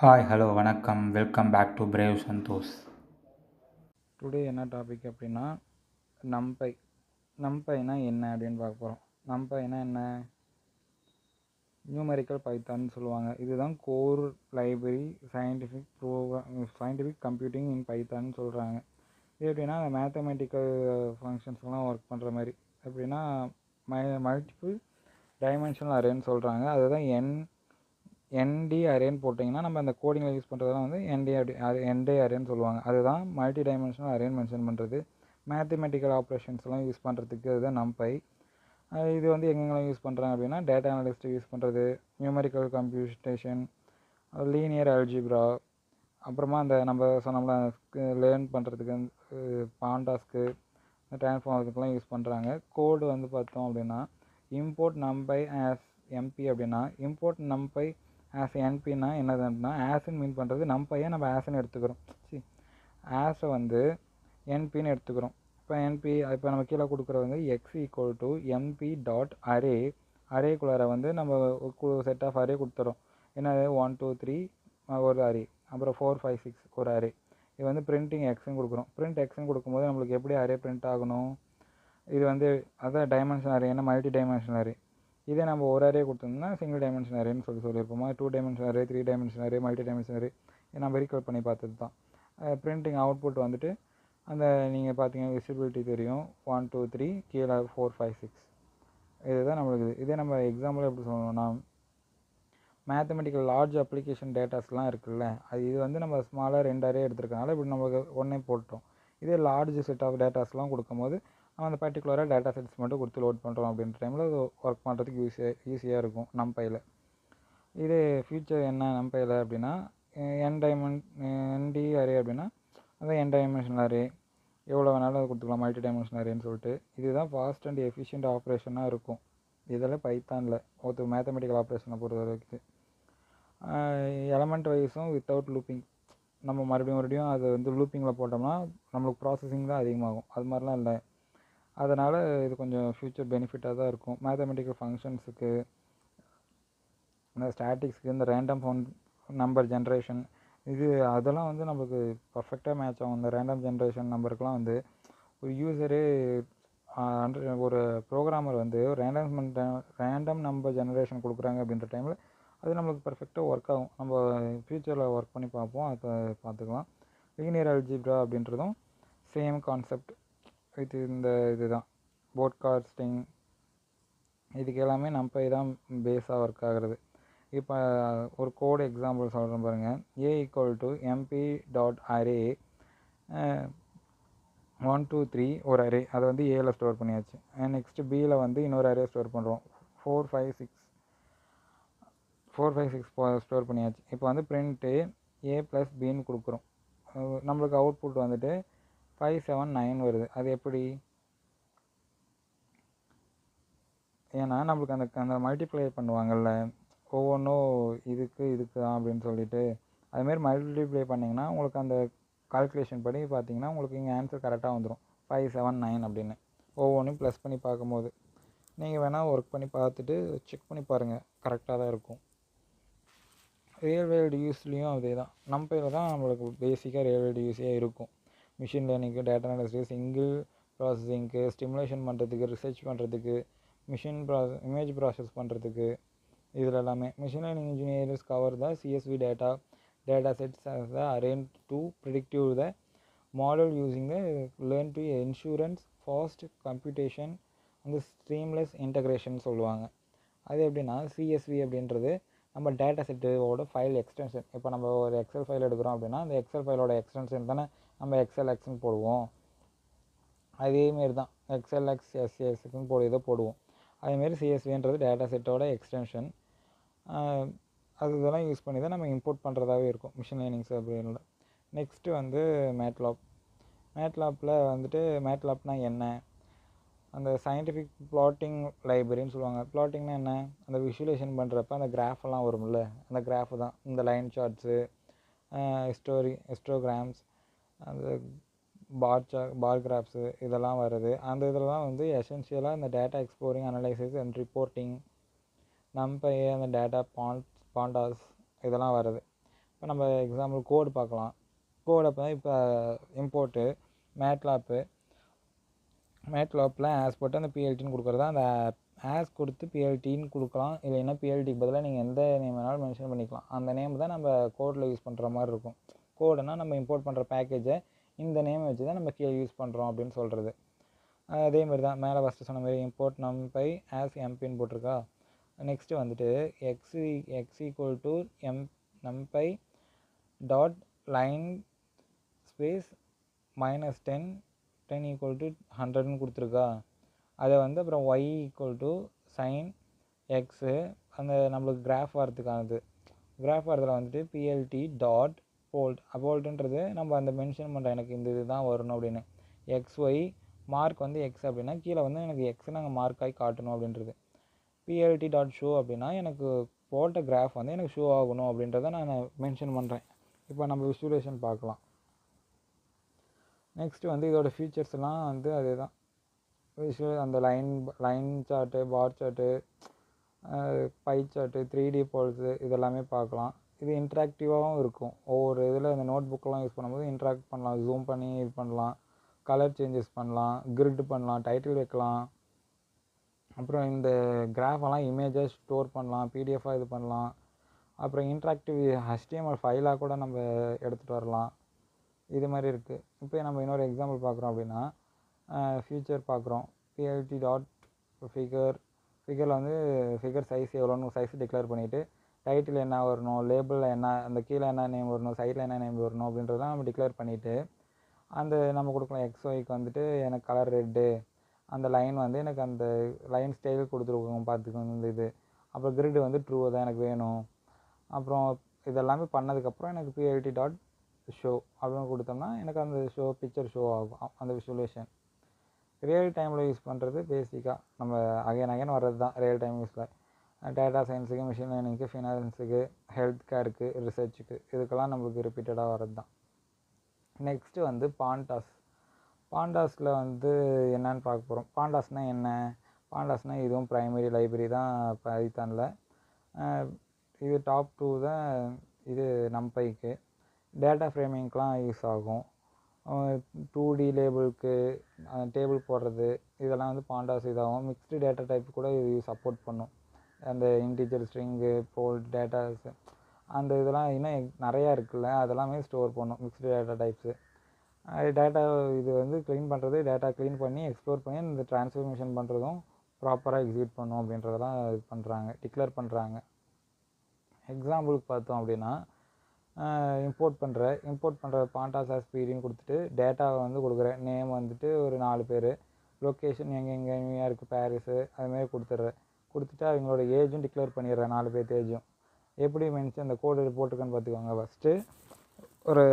Hi hello வணக்கம் welcome back to brave Santhosh. Today என்ன topic அப்படின்னா நம்பை. நம்பைனா என்ன அப்படின்னு பார்க்க போகிறோம். நம்பைனா என்ன? நியூமெரிக்கல் பைத்தான்னு சொல்லுவாங்க. இதுதான் கோர் லைப்ரரி சயின்டிஃபிக் கம்ப்யூட்டிங் இன் பைத்தான்னு சொல்கிறாங்க. இது எப்படின்னா மேத்தமெட்டிக்கல் ஃபங்க்ஷன்ஸ்லாம் ஒர்க் பண்ணுற மாதிரி. எப்படின்னா மல்டிபிள் டைமென்ஷனல் அரேன்னு சொல்கிறாங்க. அதுதான் என்டி அரேன்னு போட்டிங்கன்னா நம்ம அந்த கோடிங்கில் யூஸ் பண்ணுறதுலாம் வந்து என்டி அரேன்னு சொல்லுவாங்க. அதுதான் மல்டி டைமென்ஷனல் அரேன்னு மென்ஷன் பண்ணுறது. மேத்தமெட்டிக்கல் ஆப்ரேஷன்ஸ்லாம் யூஸ் பண்ணுறதுக்கு அதுதான் நம்பை. இது வந்து எங்கெங்கெல்லாம் யூஸ் பண்ணுறாங்க அப்படின்னா டேட்டா அனலிஸ்ட்டு யூஸ் பண்ணுறது, நியூமெரிக்கல் கம்ப்யூட்டேஷன், லீனியர் அல்ஜிப்ரா, அப்புறமா அந்த நம்ம சொன்னோம்ல லேர்ன் பண்ணுறதுக்கு பாண்டாஸ்க்கு ட்ரான்ஸ்ஃபார்ம் அதுக்கெல்லாம் யூஸ் பண்ணுறாங்க. கோடு வந்து பார்த்தோம் அப்படின்னா இம்போர்ட் நம்பை ஆஸ் எம்பி அப்படின்னா இம்போர்ட் நம்பை ஆஸ் என்பின்னா என்னது அப்படின்னா ஆஸ்ன்னு மீன் பண்ணுறது நம்பையை நம்ம ஆஸ்ன்னு எடுத்துக்கிறோம். ஆஸை வந்து என்பின்னு எடுத்துக்கிறோம். இப்போ நம்ம கீழே கொடுக்குறது வந்து x equal to np dot அரேக்குள்ளார வந்து நம்ம செட் ஆஃப் அரே கொடுத்துறோம். என்னது 1 2 3 ஒரு அரே, அப்புறம் 4 5 6 ஒரு அரே. இது வந்து பிரிண்டிங் எக்ஸ்ன்னு கொடுக்குறோம். பிரிண்ட் எக்ஸ்ன்னு கொடுக்கும்போது நம்மளுக்கு எப்படி அரே பிரிண்ட் ஆகணும்? இது வந்து அதான் டைமென்ஷன் அரேன்னா மல்டி டைமென்ஷன் அரே. இதே நம்ம ஒரு அரே கொடுத்தோம்னா சிங்கிள் டைமென்ஷன் அரேன்னு சொல்லியிருப்போமா. 2 dimension array, 3 dimension array, multi dimension array நம்ம ரீகால் பண்ணி பார்த்தது தான். பிரிண்டிங் அவுட்புட் வந்துட்டு அந்த நீங்கள் பார்த்தீங்கன்னா விசிபிலிட்டி தெரியும். 1 2 3 கீழே 4 5 6 இதுதான் நம்மளுக்கு. இதே நம்ம எக்ஸாம்பிள் எப்படி சொல்லணும்னா மேத்தமெட்டிக்கல் லார்ஜ் அப்ளிகேஷன் டேட்டாஸ்லாம் இருக்குல்ல, இது வந்து நம்ம ஸ்மாலாக 2 அரே எடுத்துருக்கனால இப்படி நமக்கு ஒன்றே போட்டோம். இதே லார்ஜ் செட் ஆஃப் டேட்டாஸ்லாம் கொடுக்கும்போது நம்ம அந்த பர்டிகுலராக டேட்டா செட்ஸ் மட்டும் கொடுத்து லோட் பண்ணுறோம் அப்படின்ற டைமில் அது ஒர்க் பண்ணுறதுக்கு ஈஸியாக இருக்கும் நம்பையில். இது ஃபியூச்சர் என்ன நம்பையில் அப்படின்னா என்டி அரே அப்படின்னா அதான் என் டைமென்ஷனல் அரே. எவ்வளோ வேணாலும் அதை கொடுத்துக்கலாம் மல்டி டைமென்ஷனல் அரேன்னு சொல்லிட்டு. இதுதான் ஃபாஸ்ட் அண்ட் எஃபிஷியன்ட் ஆப்ரேஷனாக இருக்கும். இதெல்லாம் பைத்தானில் ஒருத்தர் மேத்தமெட்டிக்கல் ஆப்ரேஷனை பொறுத்த வரைக்கும் எலமெண்ட் வைஸும் வித்தவுட் லூப்பிங். நம்ம மறுபடியும் அது வந்து லூப்பிங்கில் போட்டோம்னா நம்மளுக்கு ப்ராசஸிங் தான் அதிகமாகும். அது மாதிரிலாம் இல்லை. அதனால் இது கொஞ்சம் ஃப்யூச்சர் பெனிஃபிட்டாக தான் இருக்கும். மேத்தமெட்டிக்கல் ஃபங்க்ஷன்ஸுக்கு, இந்த ஸ்டாட்டிக்ஸுக்கு, இந்த ரேண்டம் நம்பர் ஜென்ரேஷன் அதெல்லாம் வந்து நம்மளுக்கு பர்ஃபெக்டாக மேட்ச் ஆகும். இந்த ரேண்டம் ஜென்ரேஷன் நம்பருக்குலாம் வந்து ஒரு யூஸரே ஒரு ப்ரோக்ராமர் வந்து ரேண்டம் நம்பர் ஜென்ரேஷன் கொடுக்குறாங்க அப்படின்ற டைமில் அது நம்மளுக்கு பர்ஃபெக்டாக ஒர்க் ஆகும். நம்ம ஃப்யூச்சரில் ஒர்க் பண்ணி பார்ப்போம், அதை பார்த்துக்கலாம். லீனியர் அல்ஜிப்ரா அப்படின்றதும் சேம் கான்செப்ட் வித் இந்த இதுதான் போட்காஸ்டிங். இதுக்கு எல்லாமே நம்பை தான் பேஸாக ஒர்க் ஆகிறது. இப்போ ஒரு கோடு எக்ஸாம்பிள் சொல்கிறேன் பாருங்கள். A equal to np dot array 1 2 3 ஒரு அரே, அதை வந்து ஏல ஸ்டோர் பண்ணியாச்சு. நெக்ஸ்ட்டு பியில் வந்து இன்னொரு அரே ஸ்டோர் பண்ணுறோம். 4 5 6 ஸ்டோர் பண்ணியாச்சு. இப்போ வந்து பிரிண்ட்டு ஏ ப்ளஸ் பின்னு கொடுக்குறோம். நம்மளுக்கு அவுட்புட் வந்துட்டு 5 7 9 வருது. அது எப்படி? ஏன்னா நம்மளுக்கு அந்த மல்டிப்ளை பண்ணுவாங்கள்ல, ஒவ்வொன்றும் இதுக்கு தான் அப்படின்னு சொல்லிட்டு அதுமாரி மல்டிப்ளை பண்ணிங்கன்னா உங்களுக்கு அந்த கால்குலேஷன் படி பார்த்தீங்கன்னா உங்களுக்கு இங்கே ஆன்சர் கரெக்டாக வந்துடும். 5 7 9 அப்படின்னு ஒவ்வொன்றும் ப்ளஸ் பண்ணி பார்க்கும்போது நீங்கள் வேணால் ஒர்க் பண்ணி பார்த்துட்டு செக் பண்ணி பாருங்கள், கரெக்டாக தான் இருக்கும். ரியல் வேர்ல்டு யூஸ்லேயும் அதே தான். நம்பையில் தான் நம்மளுக்கு பேசிக்காக ரியல் வேர்ல்டு யூஸே இருக்கும். மிஷின் லேர்னிங்கு, டேட்டா அனாலிசிஸ், சிங்கிள் ப்ராசஸிங்க்கு, ஸ்டிமுலேஷன் பண்ணுறதுக்கு, ரிசர்ச் பண்ணுறதுக்கு, இமேஜ் ப்ராசஸ் பண்ணுறதுக்கு, இதில் எல்லாமே machine learning engineers cover the CSV data sets as the arranged to predictive the model using the learn to insurance fast computation அந்த ஸ்ட்ரீம்லெஸ் இன்டகிரேஷன் சொல்லுவாங்க. அது எப்படின்னா சிஎஸ்வி அப்படின்றது நம்ம டேட்டா செட்டோட ஃபைல் எக்ஸ்டென்ஷன். இப்போ நம்ம ஒரு எக்ஸல் ஃபைல் எடுக்கிறோம் அப்படின்னா அந்த எக்ஸல் ஃபைலோட எக்ஸ்டென்ஷன் தானே நம்ம எக்ஸ்எல்எக்ஸ்ன்னு போடுவோம். அதேமாரி தான் எக்ஸ்எல்எக்ஸ் எஸ்எஸ்க்குன்னு இதை போடுவோம். அதேமாரி சிஎஸ்வின்றது டேட்டா செட்டோட எக்ஸ்டென்ஷன். இதெல்லாம் யூஸ் பண்ணி தான் நம்ம இம்போர்ட் பண்ணுறதாவே இருக்கும் மிஷின் லேர்னிங்ஸ் அப்படின்ல. நெக்ஸ்ட்டு வந்து மேட்லாப்பில் வந்துட்டு மேட்லாப்னால் என்ன? அந்த சயின்டிஃபிக் ப்ளாட்டிங் லைப்ரரின்னு சொல்லுவாங்க. ப்ளாட்டிங்னா என்ன? அந்த விஷுவலைசேஷன் பண்ணுறப்ப அந்த கிராஃபெல்லாம் வரும்ல, அந்த கிராஃபு தான் இந்த லைன் சார்ட்ஸு, ஹிஸ்டோகிராம்ஸ், அந்த பார் கிராஃப்ஸு இதெல்லாம் வருது. அந்த இதெல்லாம் வந்து எசென்ஷியலாக இந்த data exploring, analysis and reporting, NumPy, அந்த டேட்டா பாண்டாஸ் இதெல்லாம் வருது. இப்போ நம்ம எக்ஸாம்பிள் கோடு பார்க்கலாம். கோடை இப்போ இம்போர்ட்டு மேட்லாப்பில் ஆஸ் போட்டு அந்த பிஎல்டின்னு கொடுக்குறதா, அந்த ஆஸ் கொடுத்து பிஎல்டின்னு கொடுக்கலாம். இல்லைன்னா பிஎல்டிக்கு பதிலாக நீங்கள் எந்த நேம் வேணாலும் மென்ஷன் பண்ணிக்கலாம். அந்த நேம் தான் நம்ம கோடில் யூஸ் பண்ணுற மாதிரி இருக்கும். கோடுனா நம்ம இம்போர்ட் பண்ணுற பேக்கேஜை இந்த நேம் வச்சு தான் நம்ம கீழே யூஸ் பண்ணுறோம் அப்படின்னு சொல்கிறது. அதே மாதிரி தான் மேலே ஃபஸ்ட்டு சொன்ன மாதிரி இம்போர்ட் நம்பை ஆஸ் எம்பின்னு போட்டிருக்கா. நெக்ஸ்ட்டு வந்துட்டு x equal to NumPy dot line space -10 equal to 100ன்னு கொடுத்துருக்கா. அதை வந்து அப்புறம் y equal to sine x அந்த நம்மளுக்கு கிராஃப் வரதுக்கானது. கிராஃப் வரதில் வந்துட்டு பிஎல்டி டாட் போல்ட்டுன்றது நம்ம அந்த மென்ஷன் பண்ணுறோம், எனக்கு இந்த இது தான் வரணும் அப்படின்னு. XY மார்க் வந்து எக்ஸ் அப்படின்னா கீழே வந்து எனக்கு எக்ஸ் நாங்கள் மார்க்காகி காட்டணும் அப்படின்றது. பிஎல்டி டாட் ஷோ அப்படின்னா எனக்கு போட்ட கிராஃப் வந்து எனக்கு ஷோ ஆகணும் அப்படின்றத நான் மென்ஷன் பண்ணுறேன். இப்போ நம்ம விசுவலேஷன் பார்க்கலாம். நெக்ஸ்ட்டு வந்து இதோட ஃபீச்சர்ஸ்லாம் வந்து அதே தான். அந்த line chart, bar chart, by chart, 3D போல்ஸு இதெல்லாமே பார்க்கலாம். இது இன்ட்ராக்டிவாகவும் இருக்கும். ஒவ்வொரு இதில் இந்த நோட் புக்கெலாம் யூஸ் பண்ணும்போது இன்ட்ராக்ட் பண்ணலாம், ஜூம் பண்ணி இது பண்ணலாம், கலர் சேஞ்சஸ் பண்ணலாம், கிரிட் பண்ணலாம், டைட்டில் வைக்கலாம். அப்புறம் இந்த கிராஃபெல்லாம் இமேஜாக ஸ்டோர் பண்ணலாம், பிடிஎஃபாக இது பண்ணலாம். அப்புறம் இன்ட்ராக்டிவ் HTML ஃபைலாக கூட நம்ம எடுத்துகிட்டு வரலாம். இது மாதிரி இருக்குது. இப்போ நம்ம இன்னொரு எக்ஸாம்பிள் பார்க்குறோம் அப்படின்னா ஃபியூச்சர் பார்க்குறோம். பிஎல்டி டாட் ஃபிகரில் வந்து ஃபிகர் சைஸ் எவ்வளோன்னு சைஸ் டிக்ளேர் பண்ணிவிட்டு டைட்டில் என்ன வரணும், லேபிளில் என்ன, அந்த கீழே என்ன நேம் வரணும், சைடில் என்ன நேம் வரணும் அப்படின்றதெல்லாம் நம்ம டிக்ளேர் பண்ணிவிட்டு அந்த நம்ம கொடுக்கலாம். XYக்கு வந்துட்டு எனக்கு கலர் ரெட்டு, அந்த லைன் வந்து எனக்கு அந்த லைன் ஸ்டைல் கொடுத்துருக்கோங்க பார்த்துக்கோங்க இந்த இது. அப்புறம் கிரிட் வந்து ட்ரூ தான் எனக்கு வேணும். அப்புறம் இதெல்லாமே பண்ணதுக்கப்புறம் எனக்கு பிஎல்டி டாட் ஷோ அப்படின்னு கொடுத்தோம்னா எனக்கு அந்த பிக்சர் ஷோ ஆகும். அந்த விசுவலேஷன் ரியல் டைமில் யூஸ் பண்ணுறது பேசிக்காக நம்ம அகைன் வர்றது தான். ரியல் டைம் யூஸில் டேட்டா சயின்ஸுக்கு, மிஷின் லேர்னிங்க்கு, ஃபினான்ஸுக்கு, ஹெல்த் கேருக்கு, ரிசர்ச்சுக்கு இதுக்கெல்லாம் நம்மளுக்கு ரிப்பீட்டடாக வர்றது தான். நெக்ஸ்ட்டு வந்து பாண்டாஸில் வந்து என்னன்னு பார்க்க போகிறோம். பாண்டாஸ்னால் என்ன? பாண்டாஸ்னால் இதுவும் ப்ரைமரி லைப்ரரி தான் பைத்தானில். இது டாப் 2 தான். இது நம்பைக்கு டேட்டா ஃப்ரேமிங்க்கெலாம் யூஸ் ஆகும். 2D லேபிளுக்கு டேபிள் போடுறது இதெல்லாம் வந்து பாண்டாஸ் இதாகும். மிக்ஸ்டு டேட்டா டைப் கூட இது சப்போர்ட் பண்ணும். அந்த இன்டிஜர், ஸ்ட்ரிங்கு, போல்ட், டேட்டாஸு அந்த இதெல்லாம் இன்னும் நிறையா இருக்குல்ல, அதெல்லாமே ஸ்டோர் பண்ணும் மிக்ஸ்டு டேட்டா டைப்ஸு. டேட்டா இது வந்து க்ளீன் பண்ணுறது, டேட்டா க்ளீன் பண்ணி எக்ஸ்ப்ளோர் பண்ணி இந்த ட்ரான்ஸ்ஃபர்மேஷன் பண்ணுறதும் ப்ராப்பராக எக்ஸிக்யூட் பண்ணும் அப்படின்றதெல்லாம் இது பண்ணுறாங்க, டிக்ளேர் பண்ணுறாங்க. எக்ஸாம்பிளுக்கு பார்த்தோம் அப்படின்னா இம்போர்ட் பண்ணுற பாண்டாஸ் ஆஸ் பிடின்னு கொடுத்துட்டு டேட்டாவை வந்து கொடுக்குறேன். நேம் வந்துட்டு ஒரு 4 பேர், லொக்கேஷன் எங்கே நியூயார்க்கு, பாரிஸு அதுமாரி கொடுத்துட்டு அவங்களோட ஏஜும் டிக்ளேர் பண்ணிடுறேன், 4 பேர்த்து ஏஜும். எப்படி மென்ஷன் அந்த கோடு போட்டுக்கன்னு பார்த்துக்கோங்க. ஃபஸ்ட்டு ஒரு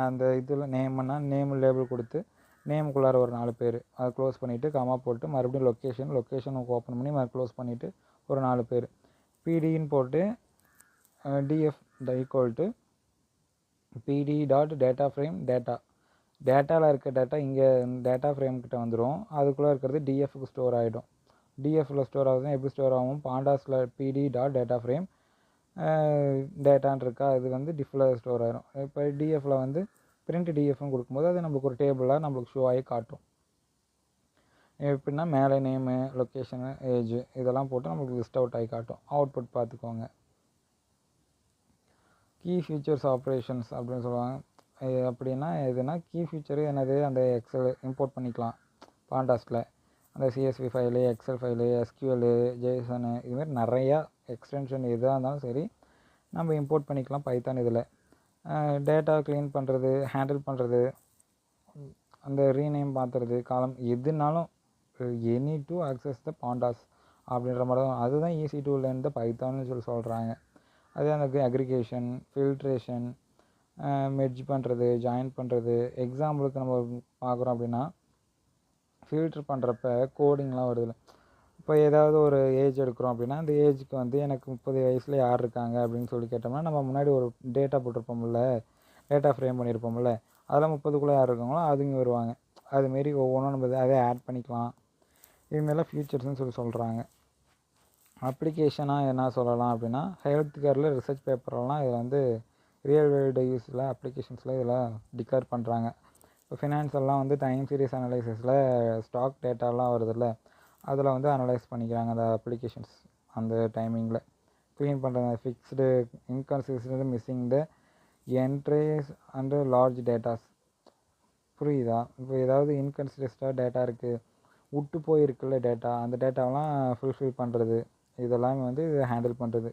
அந்த இதில் நேம்னா நேம் லேபிள் கொடுத்து நேமுக்குள்ளார ஒரு 4 பேர் அதை க்ளோஸ் பண்ணிவிட்டு கமா போட்டு மறுபடியும் லொக்கேஷனுக்கு ஓப்பன் பண்ணி க்ளோஸ் பண்ணிவிட்டு ஒரு 4 பேர் பிடின்னு போட்டு டிஎஃப் ஈக்குவல் டு பிடி டாட் டேட்டா ஃப்ரேம் டேட்டாவில் இருக்க டேட்டா இங்கே டேட்டா ஃப்ரேம் கிட்ட வந்துடும். அதுக்குள்ளே இருக்கிறது டிஎஃப்க்கு ஸ்டோர் ஆகிடும். டிஎஃப்பில் ஸ்டோர் ஆகுதுன்னா எப்படி ஸ்டோர் ஆகும்? பாண்டாஸில் பிடி டாட் டேட்டா ஃப்ரேம் டேட்டான் இருக்கா, அது வந்து டிஃபில் ஸ்டோர் ஆகிடும். இப்போ டிஎஃப்பில் வந்து பிரிண்ட் டிஎஃப்னு கொடுக்கும்போது அது நம்மளுக்கு ஒரு டேபிளாக நம்மளுக்கு ஷோ ஆகி காட்டும். எப்படின்னா மேலே நேமு, லொக்கேஷனு, ஏஜ் இதெல்லாம் போட்டு நம்மளுக்கு லிஸ்ட் அவுட் ஆகி காட்டும். அவுட்புட் பார்த்துக்கோங்க. கீ ஃபியூச்சர்ஸ் ஆப்ரேஷன்ஸ் அப்படின்னு சொல்லுவாங்க. அப்படின்னா எதுனா கீ ஃபியூச்சரு என்னது, அந்த எக்ஸல் இம்போர்ட் பண்ணிக்கலாம் பாண்டாஸில். அந்த சிஎஸ்வி ஃபைலு, எக்ஸல் ஃபைலு, எஸ்கியூஎல்லு, ஜேசனு இதுமாதிரி நிறையா எக்ஸ்டென்ஷன் எதாக இருந்தாலும் சரி நம்ம இம்போர்ட் பண்ணிக்கலாம் பைத்தான் இதில். டேட்டா க்ளீன் பண்ணுறது, ஹேண்டில் பண்ணுறது, அந்த ரீநேம் மாற்றுறது, காலம் எதுனாலும் எனி டு ஆக்சஸ் த பாண்டாஸ் அப்படின்ற மாதிரி தான். அதுதான் ஈஸி டு லேர்ன் த பைத்தான்னு சொல்கிறாங்க. அதே அந்த அக்ரிகேஷன், ஃபில்ட்ரேஷன், மெர்ஜ் பண்ணுறது, ஜாயின் பண்ணுறது. எக்ஸாம்பிளுக்கு நம்ம பார்க்குறோம் அப்படின்னா ஃபில்ட்ரு பண்ணுறப்ப கோடிங்லாம் வருதில்ல. இப்போ ஏதாவது ஒரு ஏஜ் எடுக்கிறோம் அப்படின்னா அந்த ஏஜுக்கு வந்து எனக்கு 30 வயசில் யார் இருக்காங்க அப்படின்னு சொல்லி கேட்டோம்னா நம்ம முன்னாடி ஒரு டேட்டா போட்டிருப்போம்ல, டேட்டா ஃப்ரேம் பண்ணியிருப்போம்ல, அதெல்லாம் 30க்குள்ளே யார் இருக்காங்களோ அதுங்க வருவாங்க. அதுமாரி ஒவ்வொன்றும் நம்ம அதை ஆட் பண்ணிக்கலாம். இதுமாரிலாம் ஃபியூச்சர்ஸ்னு சொல்கிறாங்க. அப்ளிகேஷனாக என்ன சொல்லலாம் அப்படின்னா ஹெல்த் கேரில் ரிசர்ச் பேப்பர்லாம் இதில் வந்து ரியல் வேர்ல்டு யூஸில் அப்ளிகேஷன்ஸில் இதெல்லாம் டிக்ளேர் பண்ணுறாங்க. இப்போ ஃபினான்ஸெல்லாம் வந்து டைம் சீரிஸ் அனலைசிஸில் ஸ்டாக் டேட்டாலாம் வருதுல்ல, அதில் வந்து அனலைஸ் பண்ணிக்கிறாங்க அந்த அப்ளிகேஷன்ஸ் அந்த டைமிங்கில் க்ளீன் பண்ணுறாங்க. Fixed inconsistent missing the entries and large datas. புரியுதா? இப்போ ஏதாவது இன்கன்சிஸ்டண்டாக டேட்டா இருக்குது, விட்டு போயிருக்குல்ல டேட்டா, அந்த டேட்டாவெலாம் ஃபுல்ஃபில் பண்ணுறது, இதெல்லாமே வந்து இதை ஹேண்டில் பண்ணுறது.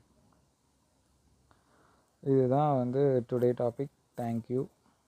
இதுதான் வந்து டுடே டாபிக். தேங்க்யூ.